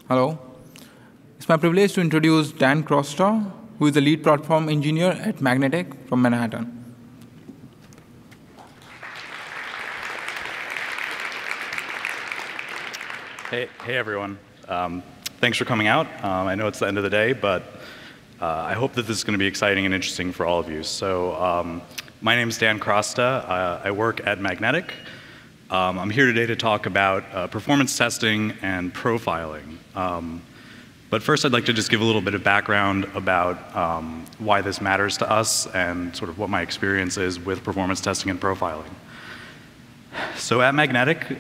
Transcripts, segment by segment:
Hello. It's my privilege to introduce Dan Crosta, who is the lead platform engineer at Magnetic from Manhattan. Hey everyone. Thanks for coming out. I know it's the end of the day, but I hope that this is going to be exciting and interesting for all of you. So my name is Dan Crosta. I work at Magnetic. I'm here today to talk about performance testing and profiling. But first, I'd like to just give a little bit of background about why this matters to us and sort of what my experience is with performance testing and profiling. So at Magnetic,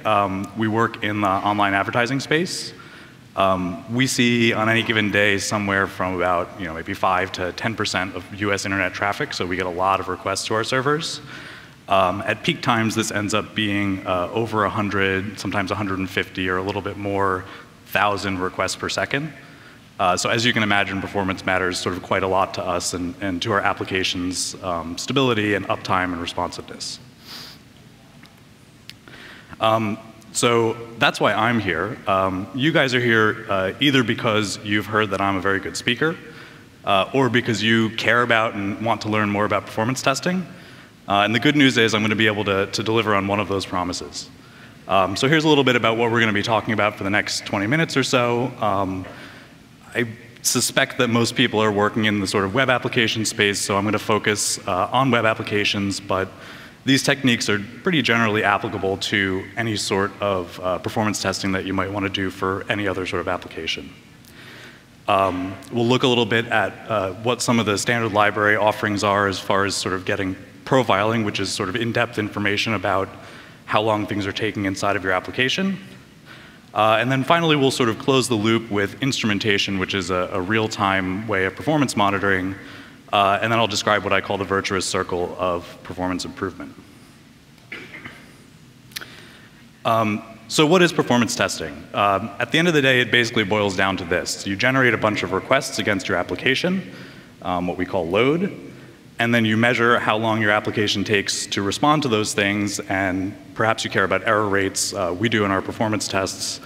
we work in the online advertising space. We see on any given day somewhere from about maybe 5 to 10% of US internet traffic, so we get a lot of requests to our servers. At peak times, this ends up being over 100, sometimes 150 or a little bit more, 1,000 requests per second. So as you can imagine, performance matters sort of quite a lot to us and to our applications' stability and uptime and responsiveness. So that's why I'm here. You guys are here either because you've heard that I'm a very good speaker, or because you care about and want to learn more about performance testing. And the good news is I'm going to be able to deliver on one of those promises. So here's a little bit about what we're going to be talking about for the next 20 minutes or so. I suspect that most people are working in the sort of web application space, so I'm going to focus on web applications, but these techniques are pretty generally applicable to any sort of performance testing that you might want to do for any other sort of application. We'll look a little bit at what some of the standard library offerings are as far as sort of getting profiling, which is sort of in-depth information about how long things are taking inside of your application. And then finally, we'll sort of close the loop with instrumentation, which is a real-time way of performance monitoring. And then I'll describe what I call the virtuous circle of performance improvement. So what is performance testing? At the end of the day, it basically boils down to this. You generate a bunch of requests against your application, what we call load, and then you measure how long your application takes to respond to those things, and perhaps you care about error rates. We do in our performance tests.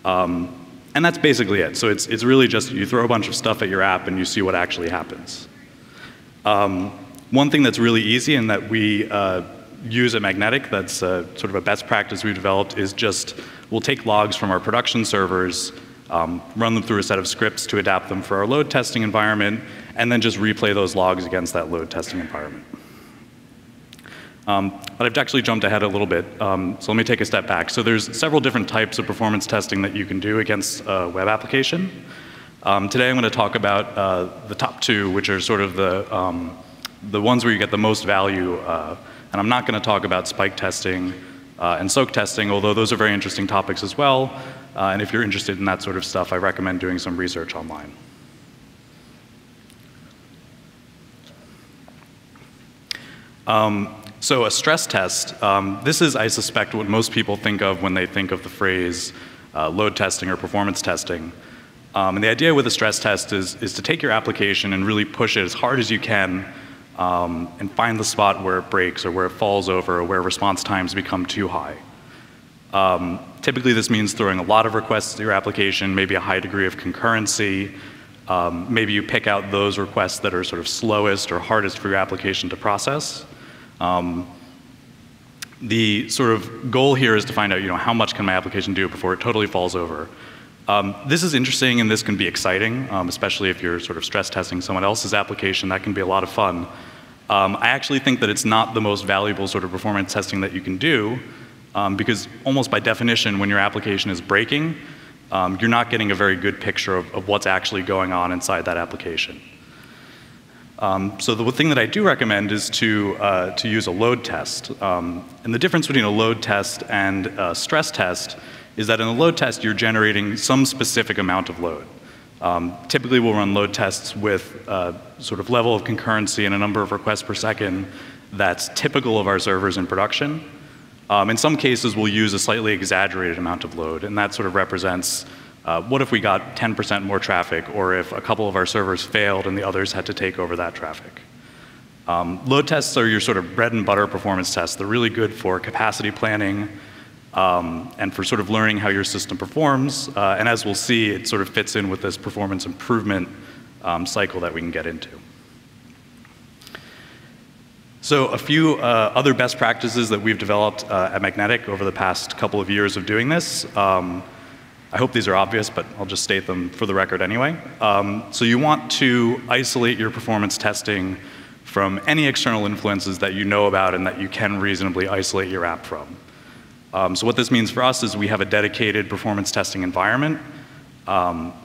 And that's basically it. So it's really just you throw a bunch of stuff at your app and you see what actually happens. One thing that's really easy and that we use at Magnetic that's sort of a best practice we've developed is just we'll take logs from our production servers, run them through a set of scripts to adapt them for our load testing environment, and then just replay those logs against that load testing environment. But I've actually jumped ahead a little bit, so let me take a step back. So there's several different types of performance testing that you can do against a web application. Today I'm going to talk about the top two, which are sort of the ones where you get the most value. And I'm not going to talk about spike testing and soak testing, although those are very interesting topics as well. And if you're interested in that sort of stuff, I recommend doing some research online. So a stress test, this is, I suspect, what most people think of when they think of the phrase load testing or performance testing. And the idea with a stress test is to take your application and really push it as hard as you can and find the spot where it breaks or where it falls over or where response times become too high. Typically this means throwing a lot of requests to your application, maybe a high degree of concurrency. Maybe you pick out those requests that are sort of slowest or hardest for your application to process. The sort of goal here is to find out, how much can my application do before it totally falls over. This is interesting and this can be exciting, especially if you're sort of stress testing someone else's application. That can be a lot of fun. I actually think that it's not the most valuable sort of performance testing that you can do, because almost by definition, when your application is breaking, you're not getting a very good picture of what's actually going on inside that application. So the thing that I do recommend is to use a load test. And the difference between a load test and a stress test is that in a load test, you're generating some specific amount of load. Typically, we'll run load tests with sort of level of concurrency and a number of requests per second that's typical of our servers in production. In some cases, we'll use a slightly exaggerated amount of load, and that sort of represents what if we got 10% more traffic, or if a couple of our servers failed and the others had to take over that traffic. Load tests are your sort of bread and butter performance tests. They're really good for capacity planning, and for sort of learning how your system performs. And as we'll see, it sort of fits in with this performance improvement cycle that we can get into. So a few other best practices that we've developed at Magnetic over the past couple of years of doing this. I hope these are obvious, but I'll just state them for the record anyway. So you want to isolate your performance testing from any external influences that you know about and that you can reasonably isolate your app from. So what this means for us is we have a dedicated performance testing environment.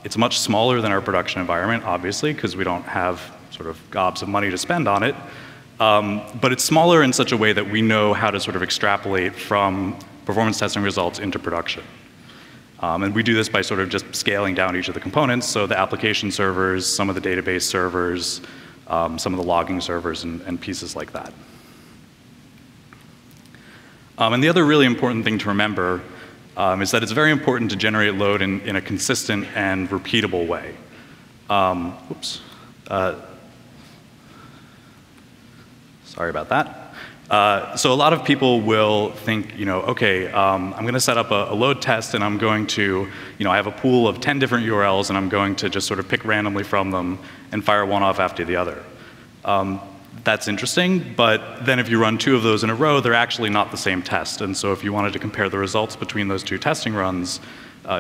It's much smaller than our production environment, obviously, because we don't have sort of gobs of money to spend on it. But it's smaller in such a way that we know how to sort of extrapolate from performance testing results into production. And we do this by sort of just scaling down each of the components, so the application servers, some of the database servers, some of the logging servers, and pieces like that. And the other really important thing to remember is that it's very important to generate load in a consistent and repeatable way. Sorry about that. So a lot of people will think, okay, I'm going to set up a load test and I'm going to, I have a pool of 10 different URLs and I'm going to just sort of pick randomly from them and fire one off after the other. That's interesting, but then if you run 2 of those in a row, they're actually not the same test. And so if you wanted to compare the results between those 2 testing runs,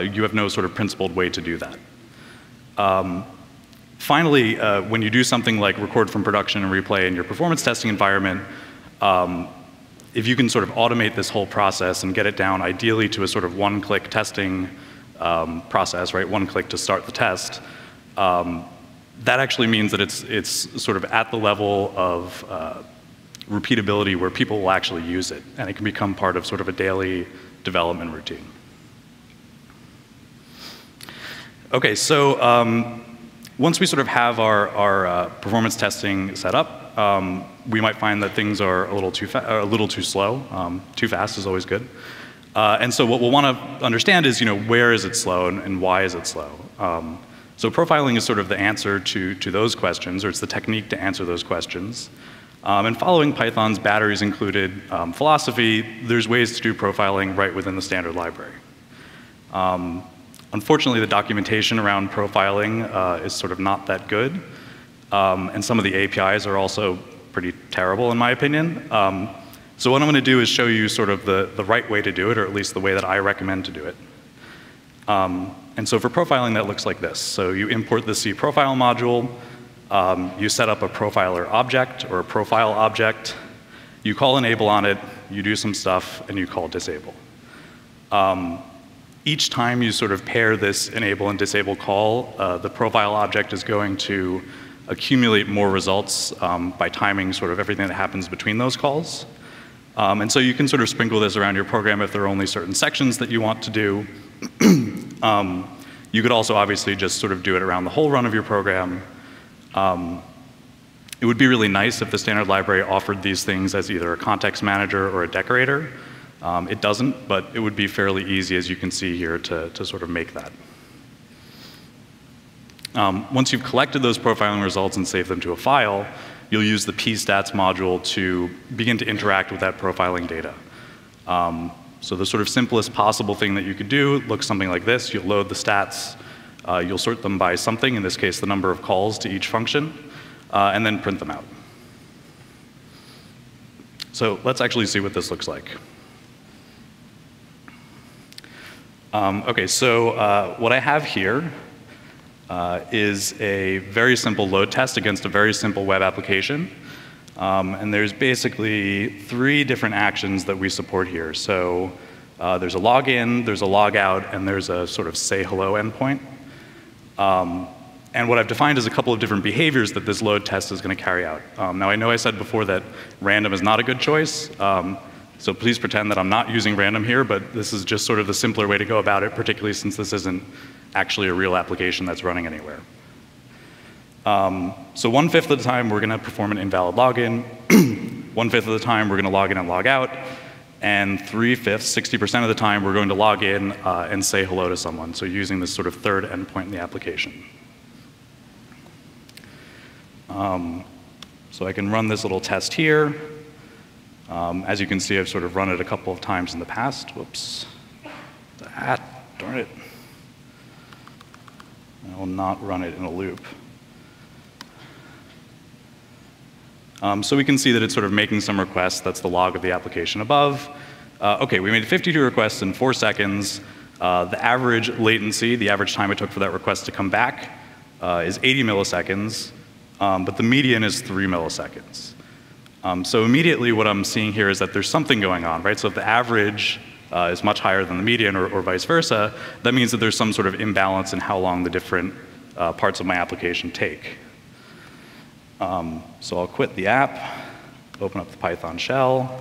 you have no sort of principled way to do that. Finally, when you do something like record from production and replay in your performance testing environment, if you can sort of automate this whole process and get it down ideally to a sort of one-click testing process, right? One click to start the test. That actually means that it's sort of at the level of repeatability where people will actually use it, and it can become part of sort of a daily development routine. Okay, so once we sort of have our performance testing set up, we might find that things are a little too slow. Too fast is always good. And so what we'll want to understand is, where is it slow and why is it slow? So profiling is sort of the answer to those questions, or it's the technique to answer those questions. And following Python's batteries included philosophy, there's ways to do profiling right within the standard library. Unfortunately, the documentation around profiling is sort of not that good. And some of the APIs are also pretty terrible, in my opinion. So what I'm going to do is show you sort of the right way to do it, or at least the way that I recommend to do it. And so for profiling, that looks like this. So you import the C profile module. You set up a profiler object, or a profile object. You call enable on it. You do some stuff, and you call disable. Each time you sort of pair this enable and disable call, the profile object is going to accumulate more results by timing sort of everything that happens between those calls. And so you can sort of sprinkle this around your program if there are only certain sections that you want to do. You could also obviously just sort of do it around the whole run of your program. It would be really nice if the standard library offered these things as either a context manager or a decorator. It doesn't, but it would be fairly easy, as you can see here, to sort of make that. Once you've collected those profiling results and saved them to a file, you'll use the pstats module to begin to interact with that profiling data. So the sort of simplest possible thing that you could do looks something like this. You'll load the stats. You'll sort them by something, in this case the number of calls to each function, and then print them out. So let's actually see what this looks like. Okay, so what I have here is a very simple load test against a very simple web application. And there's basically 3 different actions that we support here. So there's a login, there's a logout, and there's a sort of say hello endpoint. And what I've defined is a couple of different behaviors that this load test is going to carry out. Now I know I said before that random is not a good choice. So please pretend that I'm not using random here, but this is just sort of the simpler way to go about it, particularly since this isn't actually a real application that's running anywhere. So 1/5 of the time, we're going to perform an invalid login. 1/5 of the time, we're going to log in and log out. And 3/5, 60% of the time, we're going to log in and say hello to someone. So using this sort of third endpoint in the application. So I can run this little test here. As you can see, I've sort of run it a couple of times in the past. Whoops. Darn it. I will not run it in a loop. So we can see that it's sort of making some requests. That's the log of the application above. OK, we made 52 requests in 4 seconds. The average latency, the average time it took for that request to come back, is 80 milliseconds. But the median is 3 milliseconds. So immediately what I'm seeing here is that there's something going on, right? So if the average is much higher than the median or vice versa, that means that there's some sort of imbalance in how long the different parts of my application take. So I'll quit the app, open up the Python shell.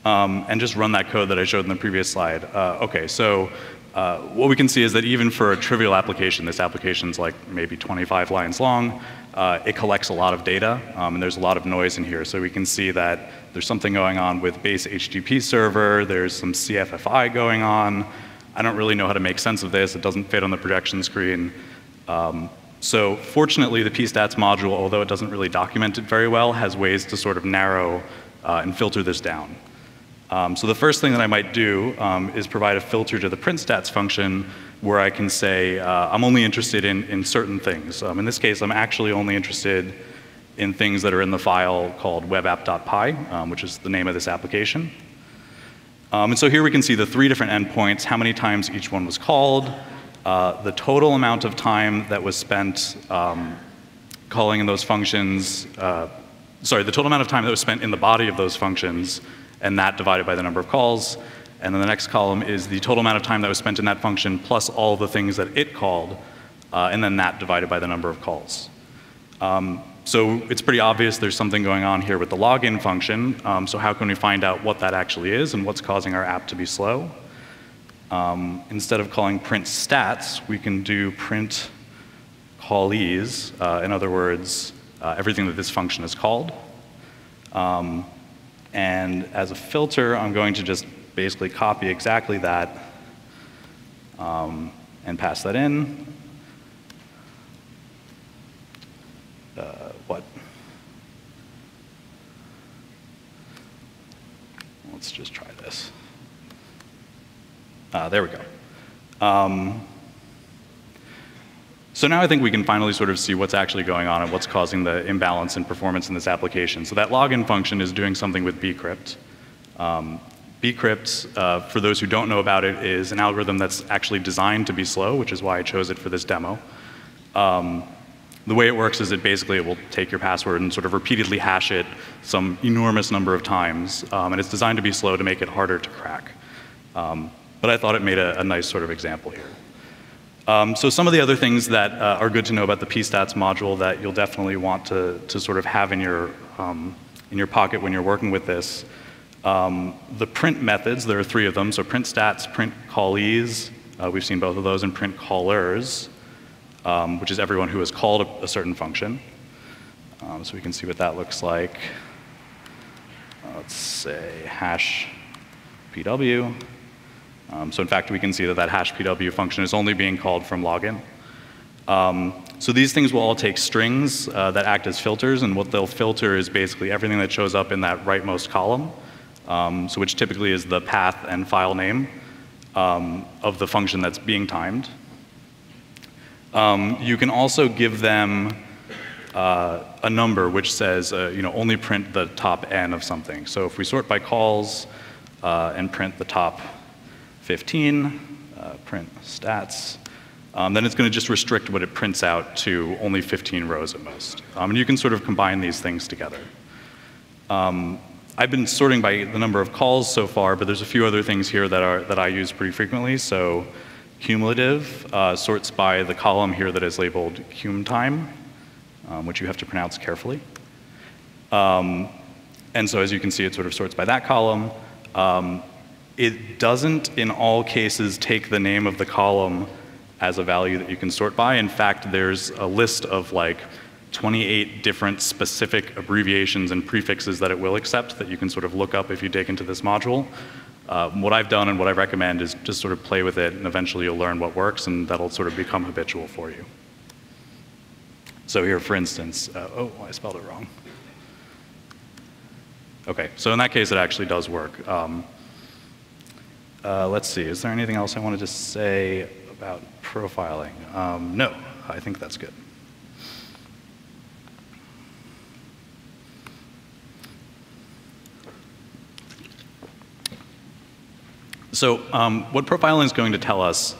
And just run that code that I showed in the previous slide. OK, so what we can see is that even for a trivial application, this application's like maybe 25 lines long, it collects a lot of data, and there's a lot of noise in here. So we can see that there's something going on with base HTTP server, there's some CFFI going on. I don't really know how to make sense of this. It doesn't fit on the projection screen. So fortunately, the pstats module, although it doesn't really document it very well, has ways to sort of narrow and filter this down. So the first thing that I might do is provide a filter to the printstats function where I can say I'm only interested in certain things. In this case, I'm actually only interested in things that are in the file called webapp.py, which is the name of this application. And so here we can see the 3 different endpoints, how many times each one was called, the total amount of time that was spent calling in those functions, the total amount of time that was spent in the body of those functions, and that divided by the number of calls. And then the next column is the total amount of time that was spent in that function plus all the things that it called, and then that divided by the number of calls. So it's pretty obvious there's something going on here with the login function. So how can we find out what that actually is and what's causing our app to be slow? Instead of calling print stats, we can do print callees. In other words, everything that this function is called. And as a filter, I'm going to just basically copy exactly that and pass that in. Let's just try this. There we go. So now I think we can finally sort of see what's actually going on and what's causing the imbalance in performance in this application. So that login function is doing something with bcrypt. Bcrypt, for those who don't know about it, is an algorithm that's actually designed to be slow, which is why I chose it for this demo. The way it works is it will take your password and sort of repeatedly hash it some enormous number of times. And it's designed to be slow to make it harder to crack. But I thought it made a nice sort of example here. So some of the other things that are good to know about the pstats module that you'll definitely want to sort of have in your pocket when you're working with this. The print methods, there are 3 of them. So print stats, print callees, we've seen both of those, and print callers, which is everyone who has called a certain function. So we can see what that looks like. Let's say hash pw. So in fact, we can see that hash pw function is only being called from login. So these things will all take strings that act as filters, and what they'll filter is basically everything that shows up in that rightmost column, so which typically is the path and file name of the function that's being timed. You can also give them a number which says only print the top n of something. So if we sort by calls and print the top 15, print stats, then it's going to just restrict what it prints out to only 15 rows at most. And you can sort of combine these things together. I've been sorting by the number of calls so far, but there's a few other things here that I use pretty frequently. So cumulative sorts by the column here that is labeled cum time, which you have to pronounce carefully. And so as you can see, it sort of sorts by that column. It doesn't, in all cases, take the name of the column as a value that you can sort by. In fact, there's a list of like 28 different specific abbreviations and prefixes that it will accept that you can sort of look up if you dig into this module. What I've done and what I recommend is just sort of play with it, and eventually you'll learn what works, and that'll sort of become habitual for you. So here, for instance, oh, I spelled it wrong. OK, so in that case, it actually does work. Let's see, is there anything else I wanted to say about profiling? No, I think that's good. So what profiling is going to tell us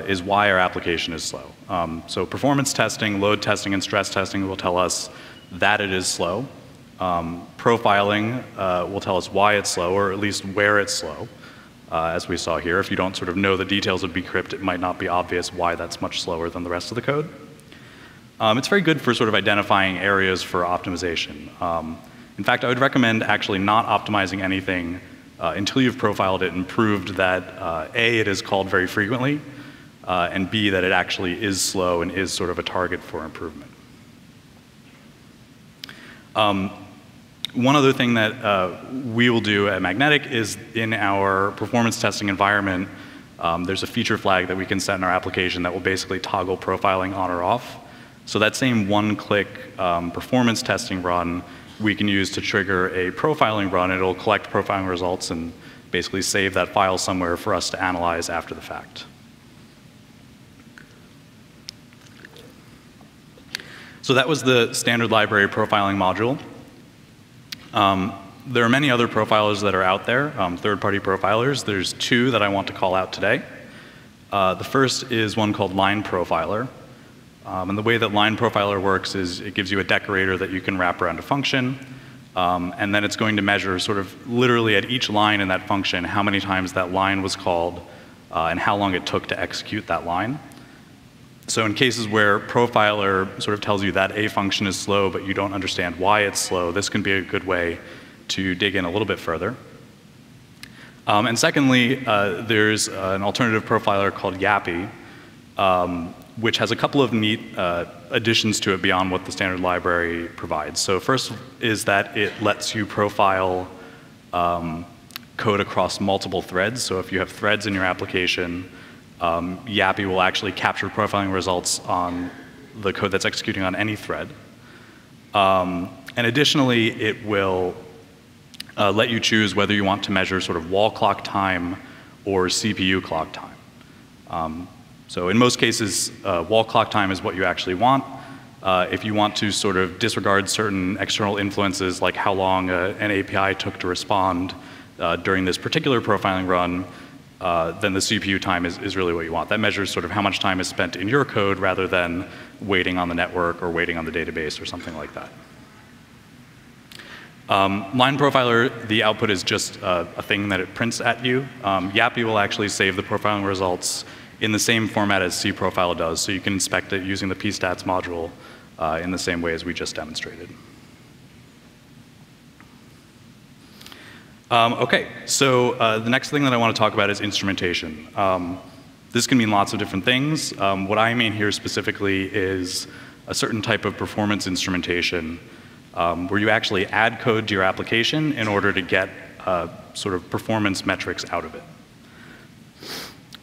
is why our application is slow. So performance testing, load testing, and stress testing will tell us that it is slow. Profiling will tell us why it's slow, or at least where it's slow. As we saw here, if you don't sort of know the details of bcrypt, it might not be obvious why that's much slower than the rest of the code. It's very good for sort of identifying areas for optimization. In fact, I would recommend actually not optimizing anything until you've profiled it and proved that A, it is called very frequently, and B, that it actually is slow and is sort of a target for improvement. One other thing that we will do at Magnetic is in our performance testing environment, there's a feature flag that we can set in our application that will basically toggle profiling on or off. So that same one-click performance testing run we can use to trigger a profiling run. It'll collect profiling results and basically save that file somewhere for us to analyze after the fact. So that was the standard library profiling module. There are many other profilers that are out there, third-party profilers. There's two that I want to call out today. The first is one called Line Profiler. And the way that Line Profiler works is it gives you a decorator that you can wrap around a function, and then it's going to measure sort of literally at each line in that function how many times that line was called and how long it took to execute that line. So in cases where Profiler sort of tells you that a function is slow but you don't understand why it's slow, this can be a good way to dig in a little bit further. And secondly, there's an alternative profiler called Yappy, which has a couple of neat additions to it beyond what the standard library provides. So first is that it lets you profile code across multiple threads. So if you have threads in your application, Yappy will actually capture profiling results on the code that's executing on any thread. And additionally, it will let you choose whether you want to measure sort of wall clock time or CPU clock time. So in most cases, wall clock time is what you actually want. If you want to sort of disregard certain external influences, like how long an API took to respond during this particular profiling run, then the CPU time is really what you want. That measures sort of how much time is spent in your code rather than waiting on the network or waiting on the database or something like that. Line Profiler, the output is just a thing that it prints at you. Yappy will actually save the profiling results in the same format as cprofile does, so you can inspect it using the pstats module in the same way as we just demonstrated. OK, so the next thing that I want to talk about is instrumentation. This can mean lots of different things. What I mean here specifically is a certain type of performance instrumentation where you actually add code to your application in order to get sort of performance metrics out of it.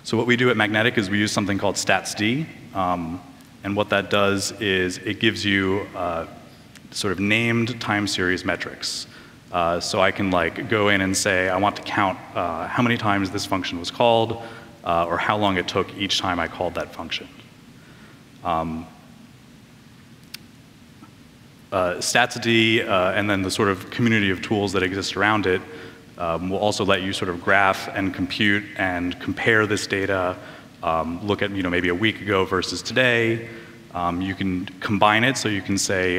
So what we do at Magnetic is we use something called statsd. And what that does is it gives you sort of named time series metrics. So I can like go in and say, I want to count how many times this function was called or how long it took each time I called that function. Statsd and then the sort of community of tools that exist around it will also let you sort of graph and compute and compare this data, look at maybe a week ago versus today. You can combine it, so you can say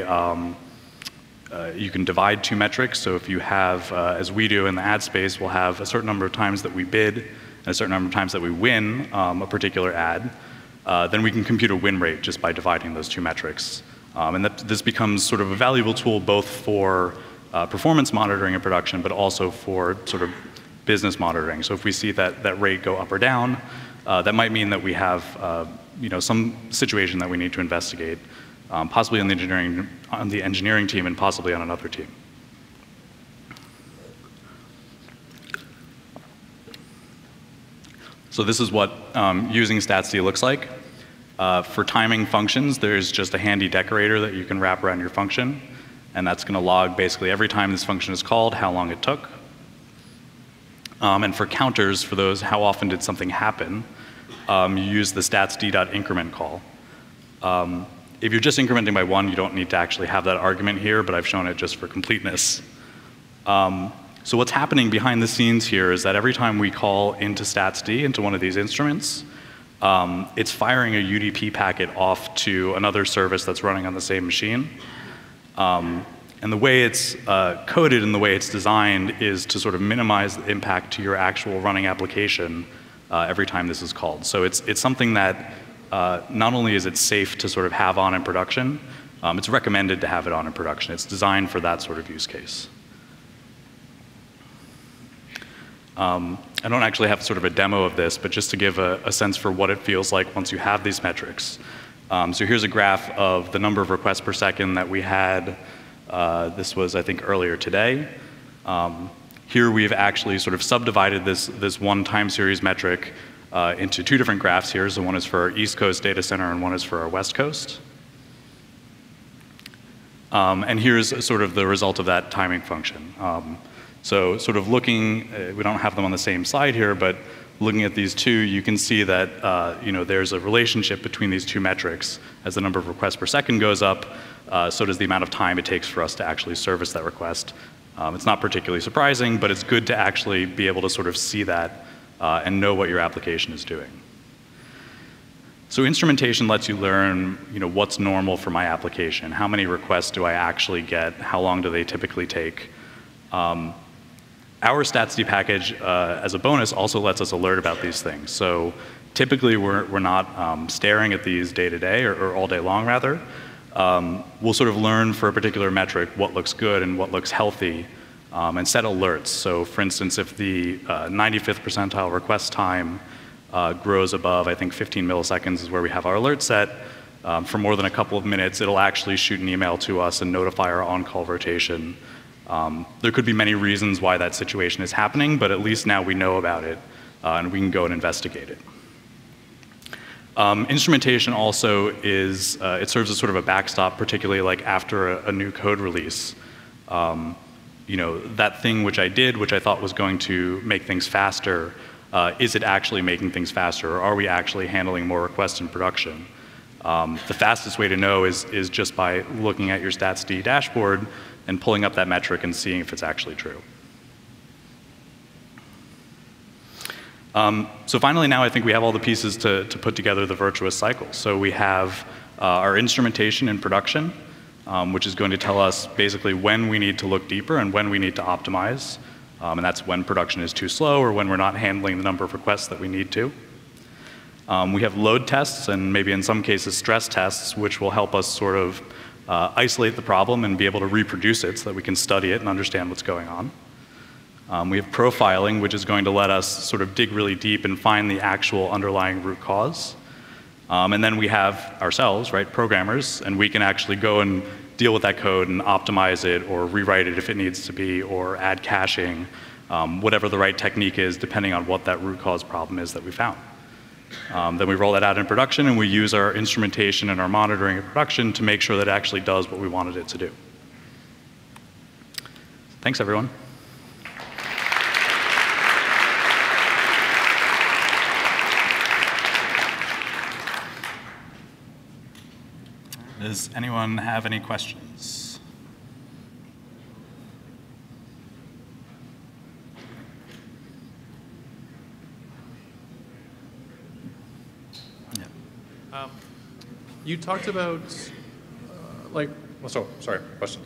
you can divide two metrics. So if you have, as we do in the ad space, we'll have a certain number of times that we bid and a certain number of times that we win a particular ad. Then we can compute a win rate just by dividing those two metrics. And this becomes sort of a valuable tool both for performance monitoring in production, but also for sort of business monitoring. So if we see that rate go up or down, that might mean that we have some situation that we need to investigate, possibly on the engineering team and possibly on another team. So this is what using statsd looks like. For timing functions, there's just a handy decorator that you can wrap around your function, and that's going to log basically every time this function is called, how long it took. And for counters, for those, how often did something happen, you use the statsd.increment call. If you're just incrementing by 1, you don't need to actually have that argument here, but I've shown it just for completeness. So what's happening behind the scenes here is that every time we call into statsd, into one of these instruments, it's firing a UDP packet off to another service that's running on the same machine. And the way it's coded and the way it's designed is to sort of minimize the impact to your actual running application every time this is called. So it's something that not only is it safe to sort of have on in production, it's recommended to have it on in production. It's designed for that sort of use case. I don't actually have sort of a demo of this, but just to give a sense for what it feels like once you have these metrics. So here's a graph of the number of requests per second that we had. This was, I think, earlier today. Here we've actually sort of subdivided this one time series metric into 2 different graphs here. So one is for our East Coast data center and one is for our West Coast. And here's sort of the result of that timing function. So sort of looking, we don't have them on the same slide here, but looking at these 2, you can see that there's a relationship between these 2 metrics. As the number of requests per second goes up, so does the amount of time it takes for us to actually service that request. It's not particularly surprising, but it's good to actually be able to sort of see that and know what your application is doing. So instrumentation lets you learn what's normal for my application. How many requests do I actually get? How long do they typically take? Our statsd package, as a bonus, also lets us alert about these things. So typically, we're not staring at these day to day, or all day long, rather. We'll sort of learn for a particular metric what looks good and what looks healthy, and set alerts. So for instance, if the 95th percentile request time grows above, I think, 15 milliseconds is where we have our alert set, for more than a couple of minutes, it'll actually shoot an email to us and notify our on-call rotation. There could be many reasons why that situation is happening, but at least now we know about it, and we can go and investigate it. Instrumentation also is, it serves as sort of a backstop, particularly like after a new code release. That thing which I did, which I thought was going to make things faster, is it actually making things faster, or are we actually handling more requests in production? The fastest way to know is just by looking at your statsd dashboard and pulling up that metric and seeing if it's actually true. So finally now I think we have all the pieces to put together the virtuous cycle. So we have our instrumentation in production, which is going to tell us basically when we need to look deeper and when we need to optimize. And that's when production is too slow or when we're not handling the number of requests that we need to. We have load tests and maybe in some cases stress tests, which will help us sort of isolate the problem and be able to reproduce it so that we can study it and understand what's going on. We have profiling, which is going to let us sort of dig really deep and find the actual underlying root cause. And then we have ourselves, right, programmers, and we can actually go and deal with that code and optimize it or rewrite it if it needs to be or add caching, whatever the right technique is depending on what that root cause problem is that we found. Then we roll that out in production and we use our instrumentation and our monitoring in production to make sure that it actually does what we wanted it to do. Thanks, everyone. Does anyone have any questions? Yeah. You talked about, sorry, question.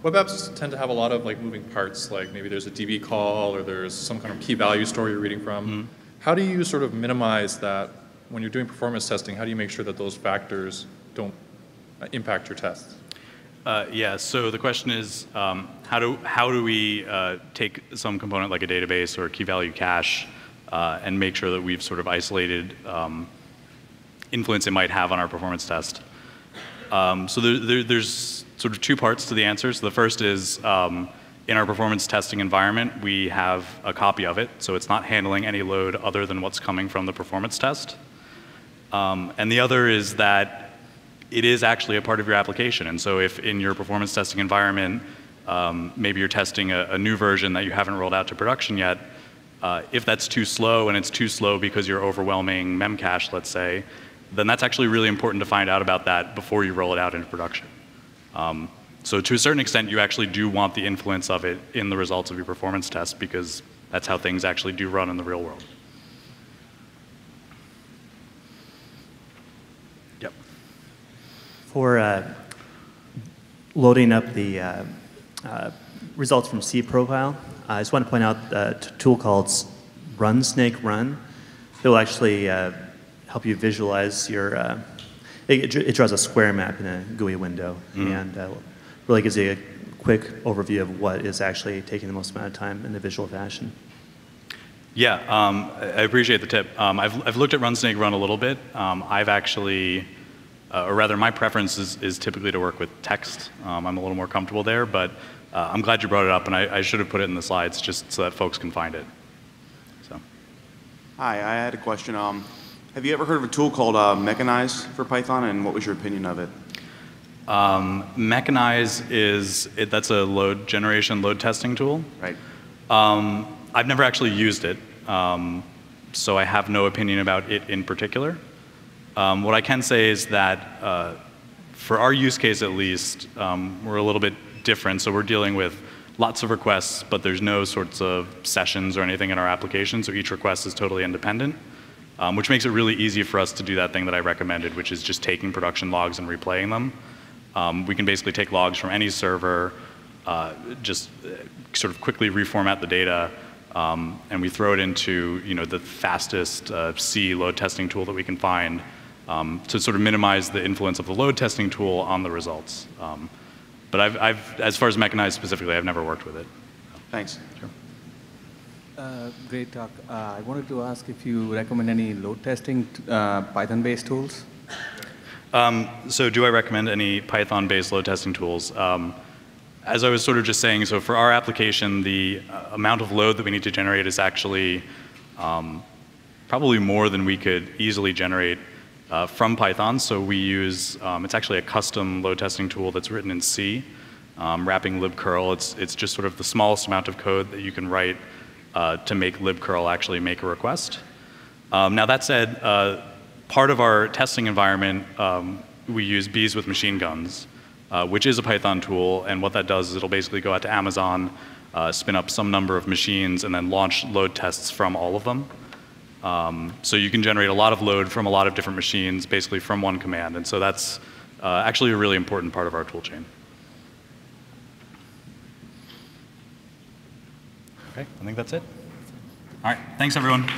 Web apps tend to have a lot of moving parts, like maybe there's a DB call or there's some kind of key value store you're reading from. Mm-hmm. How do you sort of minimize that when you're doing performance testing? How do you make sure that those factors don't impact your tests? Yeah, so the question is, how do we take some component like a database or a key value cache and make sure that we've sort of isolated influence it might have on our performance test? So there's sort of 2 parts to the answer. So the first is, In our performance testing environment, we have a copy of it, so it's not handling any load other than what's coming from the performance test. And the other is that it is actually a part of your application. And so if in your performance testing environment, maybe you're testing a new version that you haven't rolled out to production yet, if that's too slow, and it's too slow because you're overwhelming memcache, let's say, then that's actually really important to find out about that before you roll it out into production. So to a certain extent, you actually do want the influence of it in the results of your performance test, because that's how things actually do run in the real world. Yep. For loading up the results from C profile, I just want to point out a tool called Run Snake Run. It will actually help you visualize your, it draws a square map in a GUI window, and really gives you a quick overview of what is actually taking the most amount of time in a visual fashion. Yeah, I appreciate the tip. I've looked at Run Snake Run a little bit. I've actually, or rather my preference is typically to work with text. I'm a little more comfortable there, but I'm glad you brought it up, and I should have put it in the slides just so that folks can find it. So. Hi, I had a question. Have you ever heard of a tool called Mechanize for Python, and what was your opinion of it? Mechanize that's a load generation, load testing tool. Right. I've never actually used it, so I have no opinion about it in particular. What I can say is that for our use case at least, we're a little bit different. So we're dealing with lots of requests, but there's no sorts of sessions or anything in our application, so each request is totally independent, which makes it really easy for us to do that thing that I recommended, which is just taking production logs and replaying them. We can basically take logs from any server, just sort of quickly reformat the data, and we throw it into the fastest C load testing tool that we can find to sort of minimize the influence of the load testing tool on the results. But as far as Mechanize specifically, I've never worked with it. Thanks. Sure. Great talk. I wanted to ask if you recommend any load testing Python-based tools? So do I recommend any Python-based load testing tools? As I was sort of just saying, so for our application, the amount of load that we need to generate is actually probably more than we could easily generate from Python. So we use, it's actually a custom load testing tool that's written in C, wrapping libcurl. It's just sort of the smallest amount of code that you can write to make libcurl actually make a request. Now that said, part of our testing environment, we use bees with machine guns, which is a Python tool, and what that does is it'll basically go out to Amazon, spin up some number of machines, and then launch load tests from all of them. So you can generate a lot of load from a lot of different machines, basically from one command, and so that's actually a really important part of our toolchain. Okay, I think that's it. All right, thanks everyone.